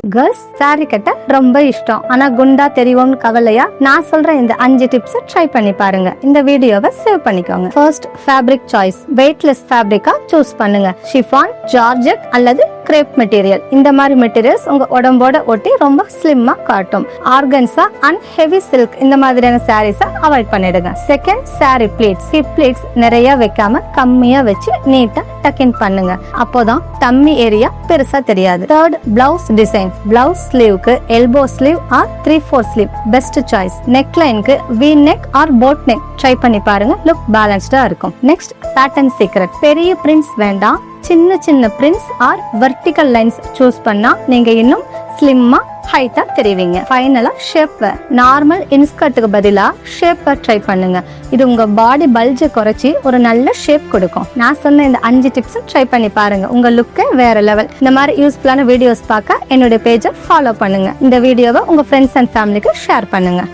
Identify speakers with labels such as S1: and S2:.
S1: Girls sorry கட்ட ரொம்ப இஷ்டம், ஆனா குண்டா தெரியும்னு கவலையா? நான் சொல்ற இந்த 5 டிப்ஸ் ட்ரை பண்ணி பாருங்க. இந்த வீடியோவை சேவ் பண்ணிக்கோங்க. First, fabric choice. வெயிட்லெஸ் ஃபேப்ரிக்கா சூஸ் பண்ணுங்க. ஷிஃபான், ஜார்ஜெட் அல்லது கிரேப் மெட்டீரியல். இந்த மாதிரி மெட்டீரியல்ஸ் உங்க உடம்போட ஒட்டி ரொம்ப ஸ்லிம்மா காட்டும். ஆர்கன்ஸா அண்ட் ஹெவி சில்க் இந்த மாதிரியான சாரீஸை அவாய்ட் பண்ணிடுங்க. Second, sari pleats. Hip pleats நிறைய வைக்காம கம்மியா வச்சு நீட்டா டக்கின் பண்ணுங்க. அப்போதான் டம்மி ஏரியா பெருசா தெரியாது. Third, blouse design. பிளவுஸ் ஸ்லீவ்க்கு elbow sleeve or 3/4 sleeve best choice. Neck லைனுக்கு V neck or boat neck try பண்ணி பாருங்க. லுக் பேலன்ஸ்டா இருக்கும். Next, pattern secret. பெரிய பிரிண்ட்ஸ் வேண்டாம், சின்ன சின்ன prints or vertical lines choose பண்ணா நீங்க இன்னும் ஸ்லிம்மா ஹைட்டா தெரிவிங்க. ஃபைனலா ஷேப் வேர். நார்மல் இன்ஸ்கர்ட்டுக்கு பதிலா ஷேப் வேர் ட்ரை பண்ணுங்க. இது உங்க பாடி பல்ஜை குறைச்சி ஒரு நல்ல ஷேப் கொடுக்கும். நான் சொன்ன இந்த 5 டிப்ஸ் ட்ரை பண்ணி பாருங்க. உங்க லுக்கே வேற லெவல். இந்த மாதிரி யூஸ்ஃபுல்லான வீடியோஸ் பார்க்க என்னுடைய பேஜை ஃபாலோ பண்ணுங்க. இந்த வீடியோவை உங்க ஃப்ரெண்ட்ஸ் அண்ட் ஃபேமிலிக்கு ஷேர் பண்ணுங்க.